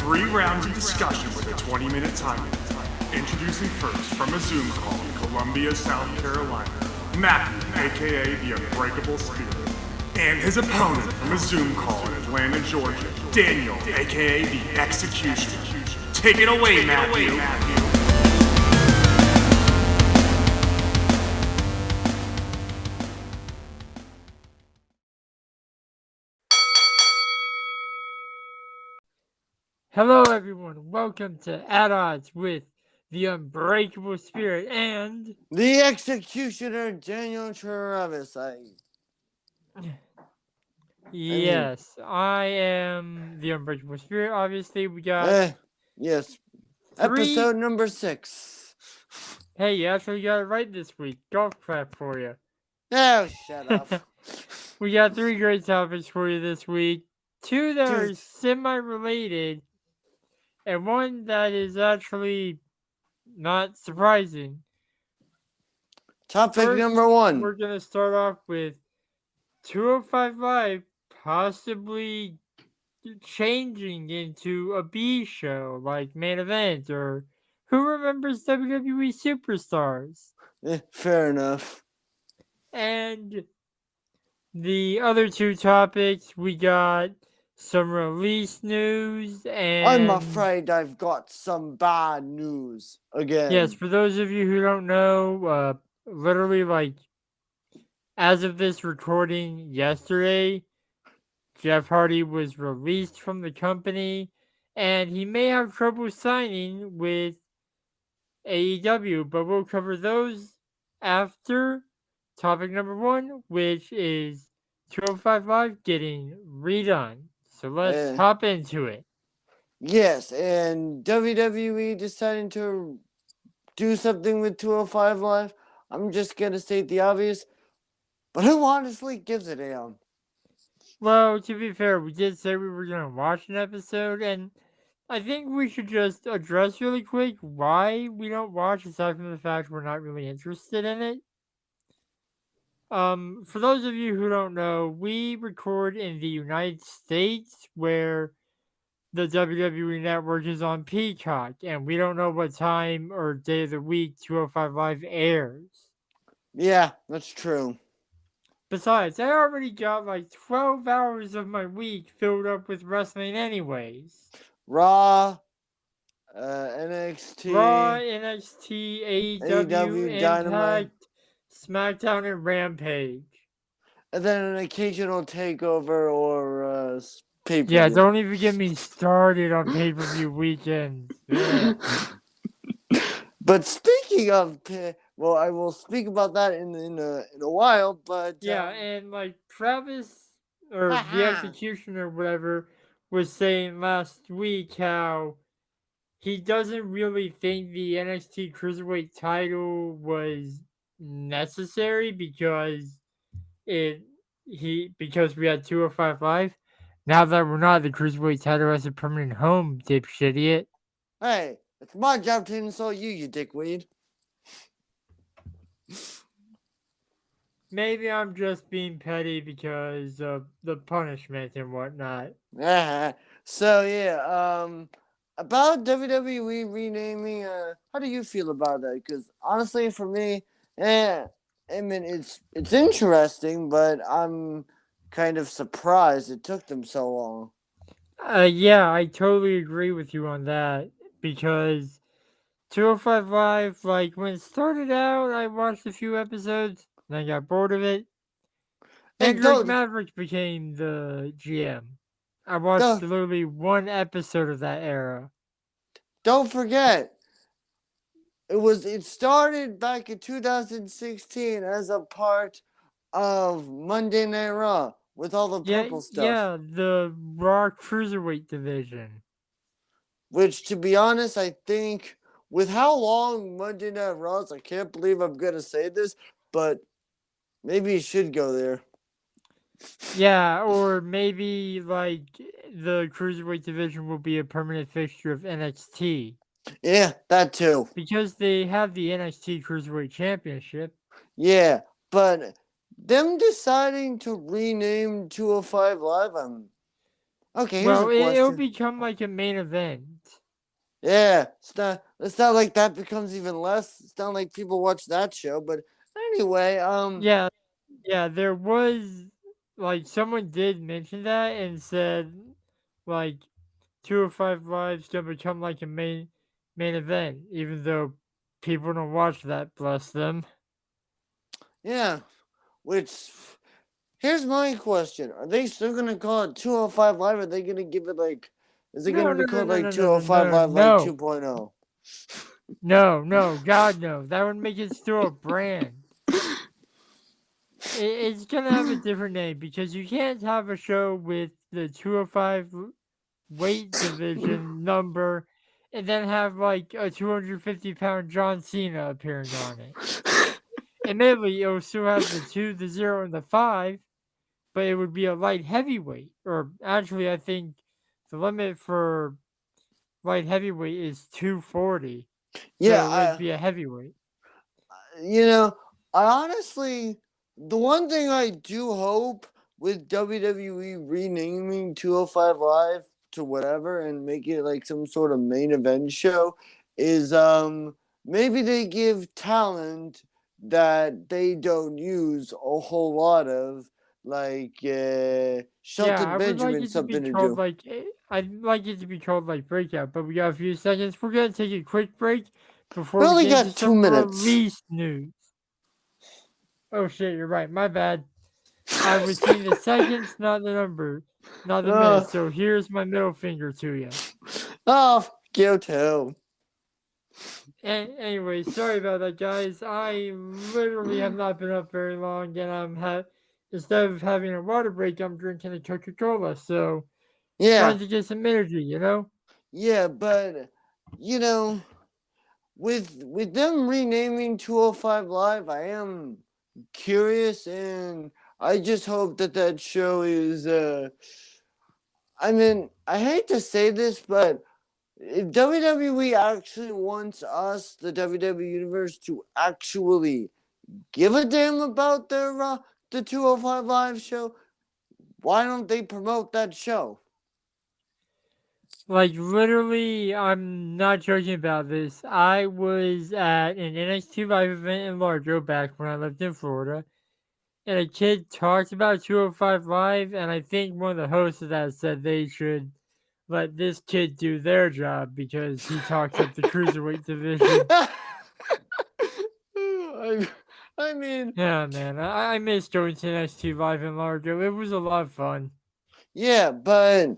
3 rounds of discussion with a 20-minute time limit. Introducing first from a Zoom call in Columbia, South Carolina, Matthew, aka the Unbreakable Spirit. And his opponent from a Zoom call in Atlanta, Georgia, Daniel, aka the Executioner. Take it away, Matthew. Hello, everyone. Welcome to At Odds with the Unbreakable Spirit and the Executioner, Daniel Travis. Yes, I am the Unbreakable Spirit. Obviously, we got yes, 3... episode number 6. Hey, you actually got it right this week. Golf clap for you. Oh, shut up. We got 3 great topics for you this week. 2 that are semi-related, and 1 that is actually not surprising. Topic First, number 1. We're going to start off with 205 Live possibly changing into a B show like Main Event or Who Remembers WWE Superstars? Fair enough. And the other 2 topics, we got some release news and... I'm afraid I've got some bad news again. Yes, for those of you who don't know, literally like as of this recording yesterday, Jeff Hardy was released from the company, and he may have trouble signing with AEW, but we'll cover those after topic number 1, which is 205 Live getting redone. So let's hop into it. Yes, and WWE deciding to do something with 205 Live. I'm just going to state the obvious, but who honestly gives a damn? Well, to be fair, we did say we were going to watch an episode, and I think we should just address really quick why we don't watch, aside from the fact we're not really interested in it. For those of you who don't know, we record in the United States where the WWE Network is on Peacock, and we don't know what time or day of the week 205 Live airs. Yeah, that's true. Besides, I already got like 12 hours of my week filled up with wrestling anyways. Raw, NXT, AEW, Impact, Dynamite, SmackDown, and Rampage. And then an occasional takeover or pay-per-view. Yeah, don't even get me started on pay-per-view weekends. Yeah. But speaking of, well, I will speak about that in a while. But yeah, and like Travis or the Executioner or whatever was saying last week how he doesn't really think the NXT Cruiserweight title was necessary because we had 205 Live. Now that we're not, the Cruiserweight title has a permanent home, dipshit idiot. Hey, it's my job to insult you, you dickweed. Maybe I'm just being petty because of the punishment and whatnot. So yeah, about WWE renaming, how do you feel about that? Because honestly, for me, I mean, it's interesting, but I'm kind of surprised it took them so long. Yeah, I totally agree with you on that because 205 Live, like when it started out, I watched a few episodes and I got bored of it. And Drake Maverick became the GM. I watched literally 1 episode of that era. Don't forget, it started back in 2016 as a part of Monday Night Raw with all the purple stuff. Yeah, the Raw Cruiserweight division. Which, to be honest, I think with how long Monday Night Raw is, I can't believe I'm going to say this, but maybe you should go there. Yeah, or maybe like the Cruiserweight division will be a permanent fixture of NXT. Yeah, that too. Because they have the NXT Cruiserweight Championship. Yeah, but them deciding to rename 205 Live, Okay, here's Well, a it'll question. become like a main event. Yeah, it's not like that becomes even less. It's not like people watch that show, but anyway, Yeah, yeah, there was like someone did mention that and said like 205 Live's gonna become like a main event, even though people don't watch that. Bless them. yeah. Which here's my question: are they still gonna call it 205 Live? Or are they gonna give it like? Is it No, gonna no, be no, called no, like no, no, no, 205 no, Live like no, 2.0? no, no, God no. That would make it still a brand. It's gonna have a different name because you can't have a show with the 205 weight division number and then have like a 250-pound John Cena appearing on it. Admittedly, it will still have the 2, the 0, and the 5, but it would be a light heavyweight. Or actually, I think the limit for light heavyweight is 240. So it'd Yeah, be a heavyweight. you know, I honestly, the one thing I do hope with WWE renaming 205 Live to whatever and make it like some sort of main event show is maybe they give talent that they don't use a whole lot of, like Yeah, Shelton I would like Benjamin it to be something to called do. like I'd like it to be called like Breakout, but we got a few seconds. We're gonna take a quick break We before we only get into got 2 some minutes. release news. Oh shit, you're right. My bad. I was seeing the seconds, not the number, not the Uh, minutes. So here's my middle finger to you. oh, you too. Anyway, sorry about that, guys. I literally have not been up very long, and instead of having a water break, I'm drinking a Coca-Cola. So Yeah, trying to get some energy, you know. yeah, but you know, with them renaming 205 Live, I am curious, and I just hope that that show is. I mean, I hate to say this, but if WWE actually wants us, the WWE Universe, to actually give a damn about their the 205 Live show, why don't they promote that show? Like literally, I'm not joking about this. I was at an NXT Live event in Largo back when I lived in Florida, and a kid talked about 205 Live, and I think one of the hosts of that said they should let this kid do their job because he talks up the cruiserweight division. I, I mean, Yeah, man, I miss going to NXT Live in Largo. It was a lot of fun. yeah, but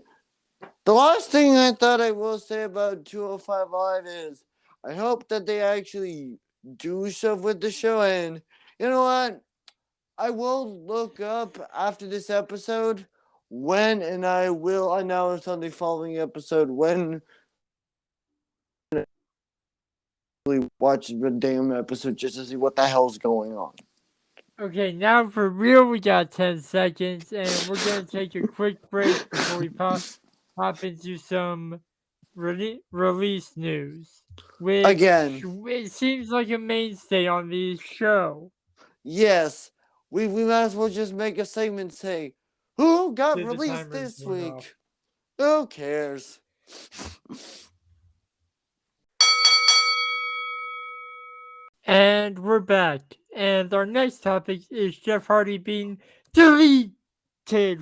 the last thing I thought I will say about 205 Live is I hope that they actually do stuff with the show. And you know what? I will look up after this episode when, and I will announce on the following episode when we watch the damn episode just to see what the hell's going on. Okay, now for real, we got 10 seconds, and we're gonna take a quick break before we hop into some release news, which Again, it seems like a mainstay on the show. yes, we might as well just make a segment say, who got Dude, the released timer's this going week? off. Who cares? And we're back, and our next topic is Jeff Hardy being deleted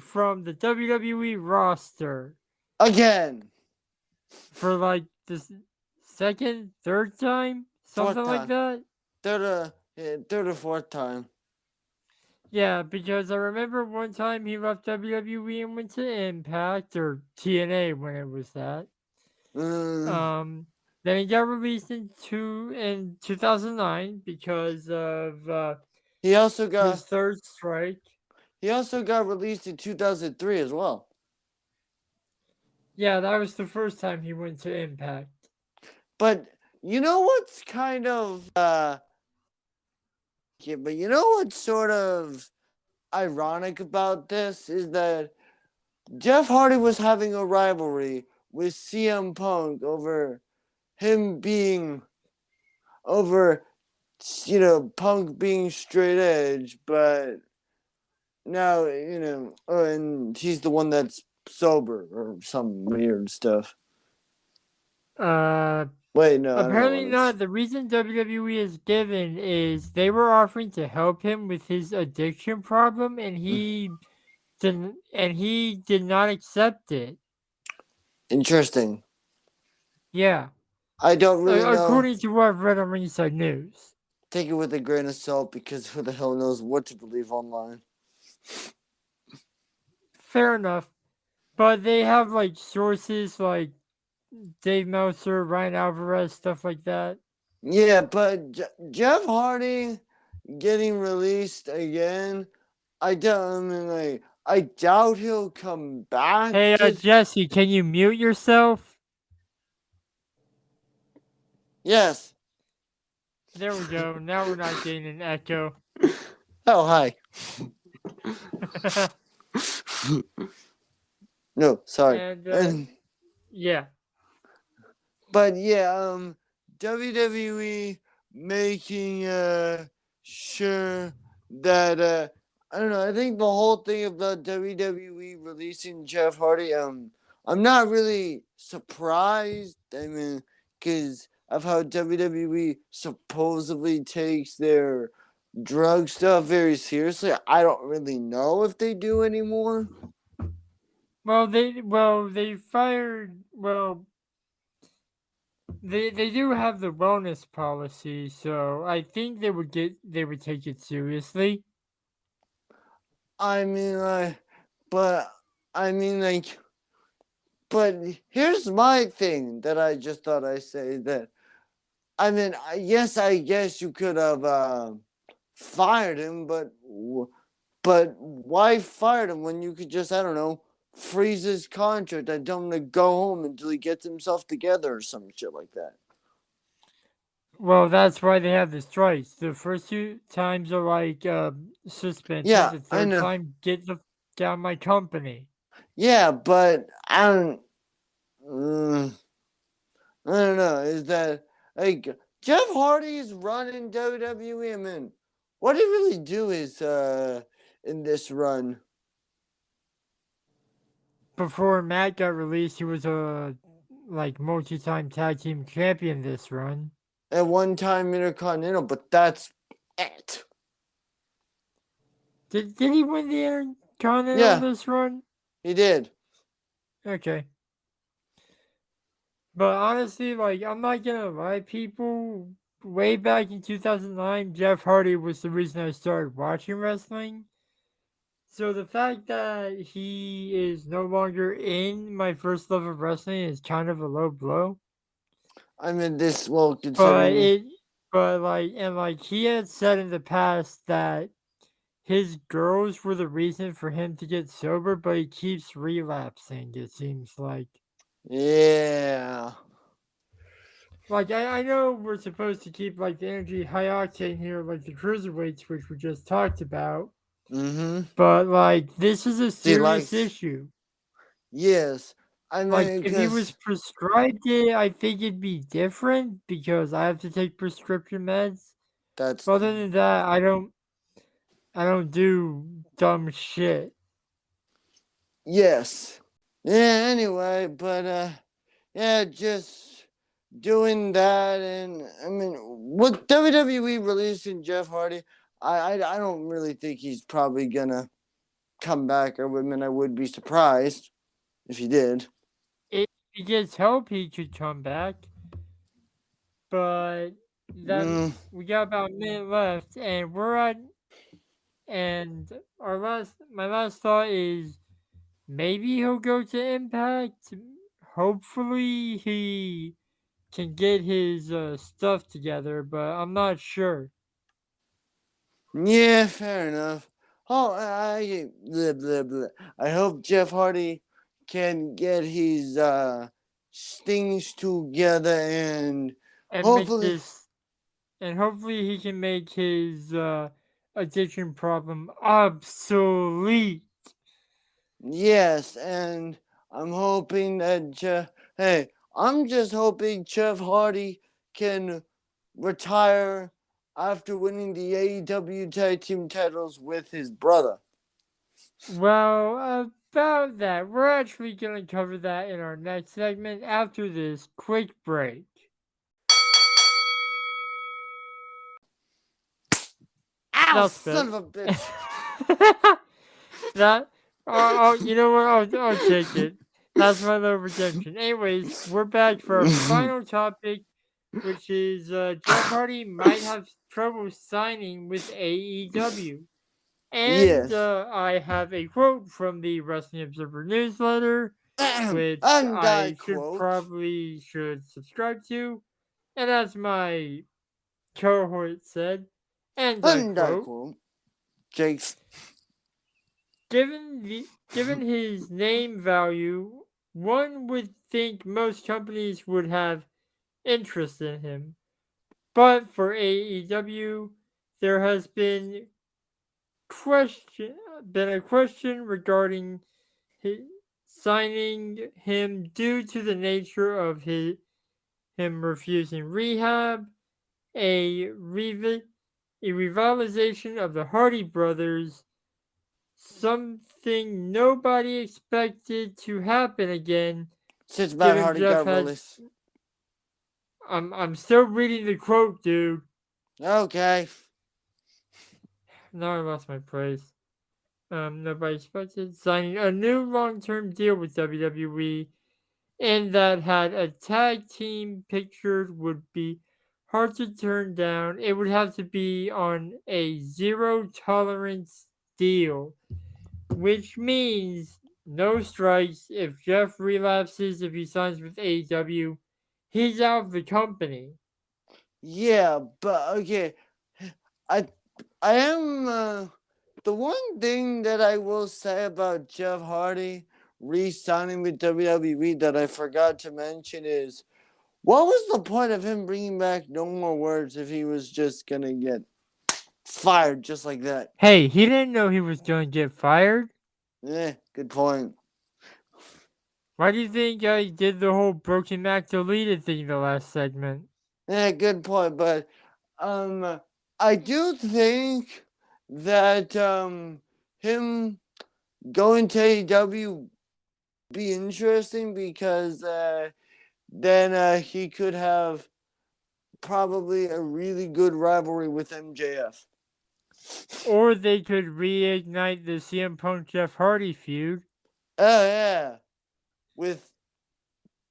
from the WWE roster Again. for like the second, third time, something Fourth like time. that. Third or fourth time. Yeah, because I remember one time he left WWE and went to Impact or TNA when it was that. Then he got released in 2009 because of he also his got third strike. He also got released in 2003 as well. Yeah, that was the first time he went to Impact. But you know what's kind of yeah, but you know what's sort of ironic about this is that Jeff Hardy was having a rivalry with CM Punk over him being Punk being straight edge, but now, and he's the one that's sober or some weird stuff. Uh, Wait, no, I don't know apparently what not. it's. The reason WWE is given is they were offering to help him with his addiction problem, and he did not accept it. Interesting. Yeah, I don't really know. according to what I've read on Ringside News. Take it with a grain of salt because who the hell knows what to believe online. Fair enough, but they have like sources like Dave Meltzer, Ryan Alvarez, stuff like that. Yeah, but Jeff Hardy getting released again. I doubt he'll come back. Hey, Jesse, can you mute yourself? Yes. There we go. Now we're not getting an echo. Oh, hi. No, sorry. And yeah. But yeah, WWE making sure that I don't know. I think the whole thing about WWE releasing Jeff Hardy, I'm not really surprised. I mean, because of how WWE supposedly takes their drug stuff very seriously. I don't really know if they do anymore. They fired they do have the wellness policy, so I think they would take it seriously. I mean, but here's my thing that I just thought I'd say that. I mean, yes, I guess you could have fired him, but why fire him when you could just, I don't know, freeze his contract and tell him to go home until he gets himself together or some shit like that? Well, that's why they have the strikes. The first 2 times are like suspension. Yeah, The I third know. time, get the out of my company. Yeah, but I don't know. Is that like Jeff Hardy is running WWE? I mean, what did he really do is in this run? Before Matt got released, he was a like multi-time tag team champion this run. At one time Intercontinental, but that's it. Did he win the Intercontinental Yeah, this run? he did. Okay. But honestly, like, I'm not gonna lie, people. Way back in 2009, Jeff Hardy was the reason I started watching wrestling. So the fact that he is no longer in my first love of wrestling is kind of a low blow. I mean, this will consider. But he had said in the past that his girls were the reason for him to get sober, but he keeps relapsing, it seems like. Yeah. Like, I know we're supposed to keep, like, the energy high octane here, like the cruiserweights, which we just talked about. Mm-hmm. But, like, this is a serious issue. Yes. I mean, like, if he was prescribed it, I think it'd be different because I have to take prescription meds. But other than that, I don't do dumb shit. Yes. Yeah, anyway, but yeah, just doing that, and I mean, with WWE releasing Jeff Hardy, I don't really think he's probably gonna come back. I would be surprised if he did. If he gets help, he could come back. But then we got about a minute left, and my last thought is maybe he'll go to Impact. Hopefully he can get his stuff together, but I'm not sure. Yeah, fair enough. Oh, I hope Jeff Hardy can get his things together and hopefully he can make his addiction problem obsolete. Yes, and I'm hoping that I'm just hoping Jeff Hardy can retire after winning the AEW tag team titles with his brother. Well, about that? We're actually going to cover that in our next segment after this quick break. Ow, That's son it. of a bitch. That, you know what? I'll take it. That's my little redemption. Anyways, we're back for our final topic, which is Jeff Hardy might have trouble signing with AEW. And Yes. I have a quote from the Wrestling Observer newsletter, which And I I quote. should subscribe to. And as my cohort said, and I And I quote, quote. Jake's. given his name value, one would think most companies would have interest in him. But for AEW, there has been a question regarding signing him due to the nature of him refusing rehab, a revitalization of the Hardy brothers, something nobody expected to happen again. Since Matt given Hardy Jeff got had- released. I'm still reading the quote, dude. Okay. Now I lost my place. Nobody expected signing a new long-term deal with WWE, and that had a tag team pictured would be hard to turn down. It would have to be on a zero tolerance deal, which means no strikes. If Jeff relapses, if he signs with AEW, he's out of the company. Yeah, but okay. I am the one thing that I will say about Jeff Hardy re-signing with WWE that I forgot to mention is, what was the point of him bringing back No More Words if he was just gonna get fired just like that? Hey, he didn't know he was going to get fired. Good point. Why do you think I did the whole Broken Mac deleted thing the last segment? Good point. But I do think that him going to AEW be interesting because then he could have probably a really good rivalry with MJF. Or they could reignite the CM Punk Jeff Hardy feud. Oh yeah, with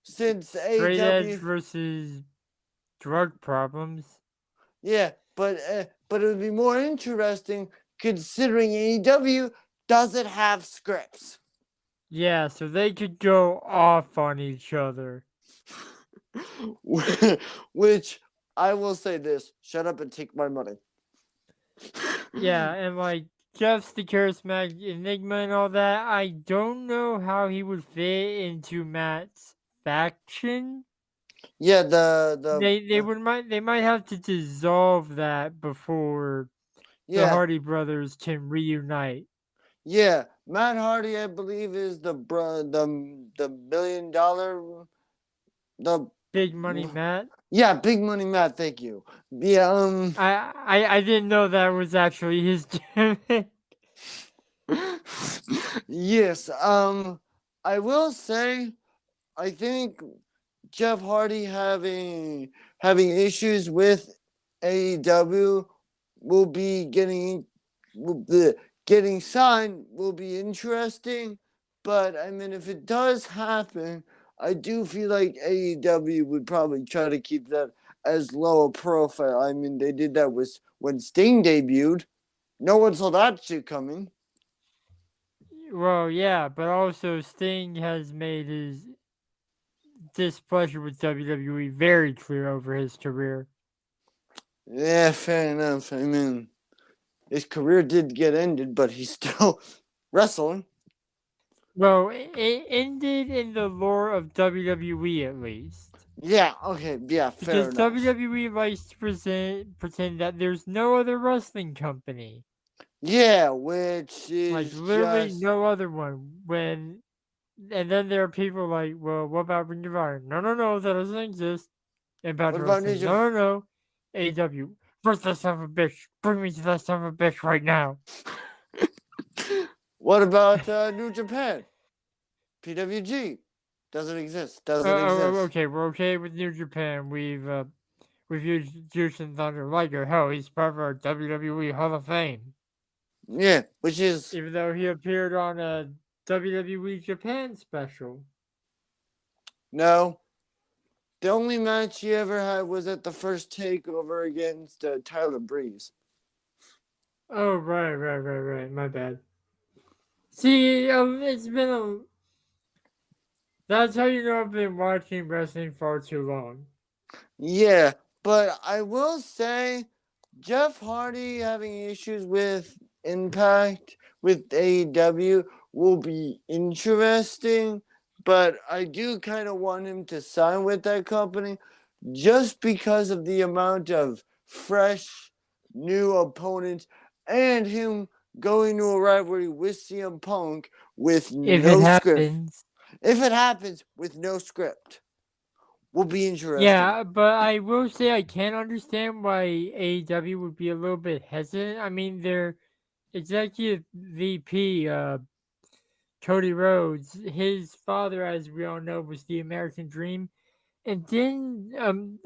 since Straight Edge AEW. versus drug problems. Yeah, but it would be more interesting considering AEW doesn't have scripts. Yeah, so they could go off on each other. Which I will say this: shut up and take my money. Yeah, and like Jeff's the charismatic enigma and all that. I don't know how he would fit into Matt's faction. Yeah, they might have to dissolve that before the Hardy brothers can reunite. Yeah, Matt Hardy, I believe, is the $1 billion the Big Money Matt. Yeah, Big Money Matt. Thank you. Yeah. I didn't know that was actually his gimmick. Yes. I will say, I think Jeff Hardy having issues with AEW will be getting signed will be interesting, but I mean, if it does happen, I do feel like AEW would probably try to keep that as low a profile. I mean, they did that with when Sting debuted. No one saw that shit coming. Well, yeah, but also Sting has made his displeasure with WWE very clear over his career. Yeah, fair enough. I mean, his career did get ended, but he's still wrestling. Well, it ended in the lore of WWE at least. Yeah, okay, yeah, fair enough. Because WWE likes to pretend that there's no other wrestling company. Yeah, which is like literally no other one. And then there are people like, well, what about Ring of Honor? No, that doesn't exist. Impact Wrestling. No. AEW. Where's that son of a bitch? Bring me to that son of a bitch right now. What about New Japan? PWG doesn't exist. Oh, Doesn't exist. okay. We're okay with New Japan. We've used Jushin Thunder Liger. Hell, he's part of our WWE Hall of Fame. Yeah, which is Even though he appeared on a WWE Japan special. no. The only match he ever had was at the first takeover against Tyler Breeze. Oh, right. My bad. See, it's been a. That's how you know I've been watching wrestling far too long. Yeah, but I will say Jeff Hardy having issues with Impact with AEW will be interesting, but I do kind of want him to sign with that company just because of the amount of fresh new opponents and him going to a rivalry with CM Punk with If no it script. happens. If it happens with no script, will be interesting. Yeah, but I will say I can understand why AEW would be a little bit hesitant. I mean, their executive VP, Cody Rhodes, his father, as we all know, was the American Dream. And didn't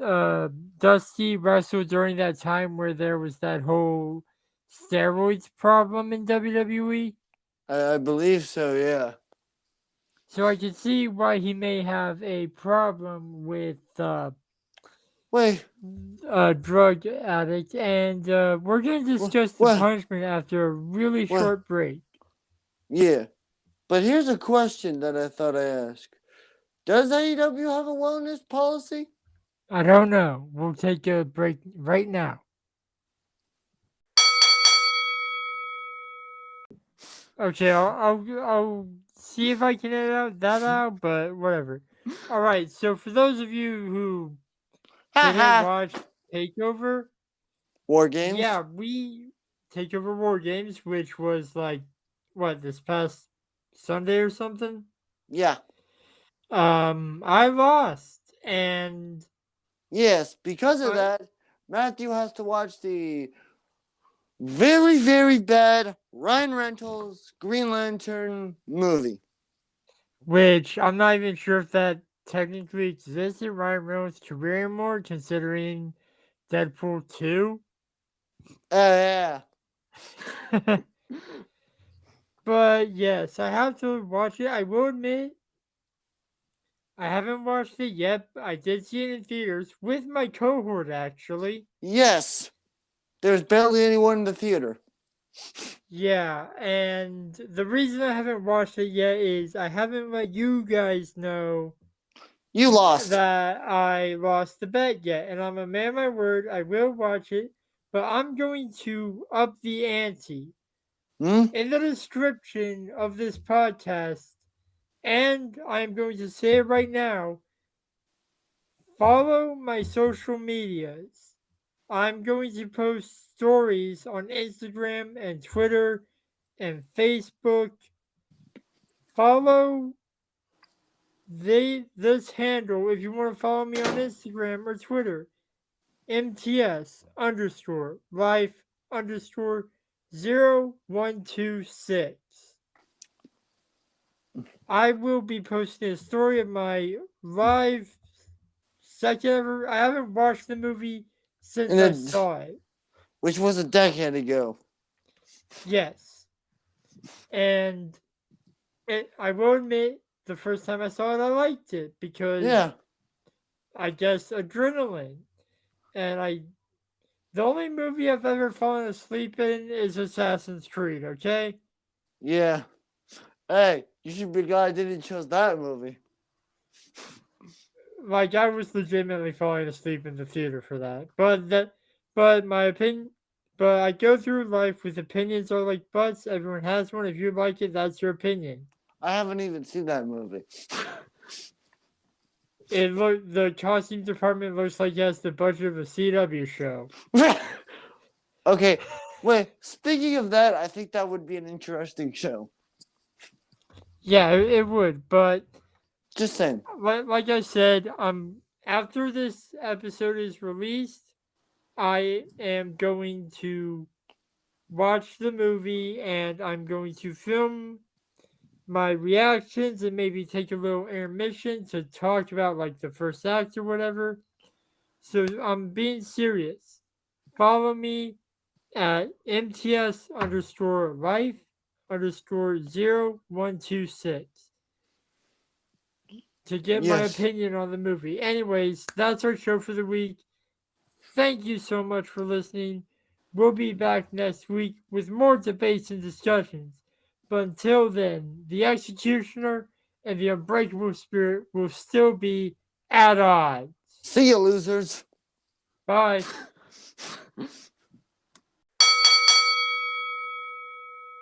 Dusty wrestle during that time where there was that whole steroids problem in WWE? I believe so, yeah. So I can see why he may have a problem with Wait, drug addict, and we're going to discuss the what? punishment after a really What? short break. Yeah. But here's a question that I thought I'd ask. Does AEW have a wellness policy? I don't know. We'll take a break right now. Okay, I'll see if I can edit that out, but whatever. All right, so for those of you who didn't watch Takeover, War Games? yeah, we Takeover War Games, which was like what, this past Sunday or something. Yeah. I lost, and yes, because of that, Matthew has to watch the very, very bad Ryan Reynolds Green Lantern movie. Which I'm not even sure if that technically exists in Ryan Reynolds' career anymore, considering Deadpool 2. Yeah. But yes, I have to watch it. I will admit, I haven't watched it yet. I did see it in theaters with my cohort, actually. Yes. There's barely anyone in the theater. Yeah, and the reason I haven't watched it yet is I haven't let you guys know You lost. that I lost the bet yet. And I'm a man of my word. I will watch it, but I'm going to up the ante. In the description of this podcast, and I'm going to say it right now, follow my social medias. I'm going to post stories on Instagram and Twitter and Facebook. Follow this handle if you want to follow me on Instagram or Twitter. MTS_life_0126. I will be posting a story of my live second ever. I haven't watched the movie since I saw it. Which was a decade ago. Yes. And I will admit, the first time I saw it, I liked it because I guess adrenaline. And the only movie I've ever fallen asleep in is Assassin's Creed, okay? Yeah. Hey, you should be glad I didn't choose that movie. Like, I was legitimately falling asleep in the theater for that. But my opinion, but I go through life with opinions are like butts. Everyone has one. If you like it, that's your opinion. I haven't even seen that movie. The costume department looks like it has the budget of a CW show. Okay, wait. Speaking of that, I think that would be an interesting show. Yeah, it would, but just saying. Like I said, after this episode is released, I am going to watch the movie and I'm going to film my reactions and maybe take a little intermission to talk about like the first act or whatever. So I'm being serious. Follow me at MTS_life_0126 to get my Yes. opinion on the movie. Anyways, that's our show for the week. Thank you so much for listening. We'll be back next week with more debates and discussions. But until then, the Executioner and the Unbreakable Spirit will still be at odds. See you, losers. Bye.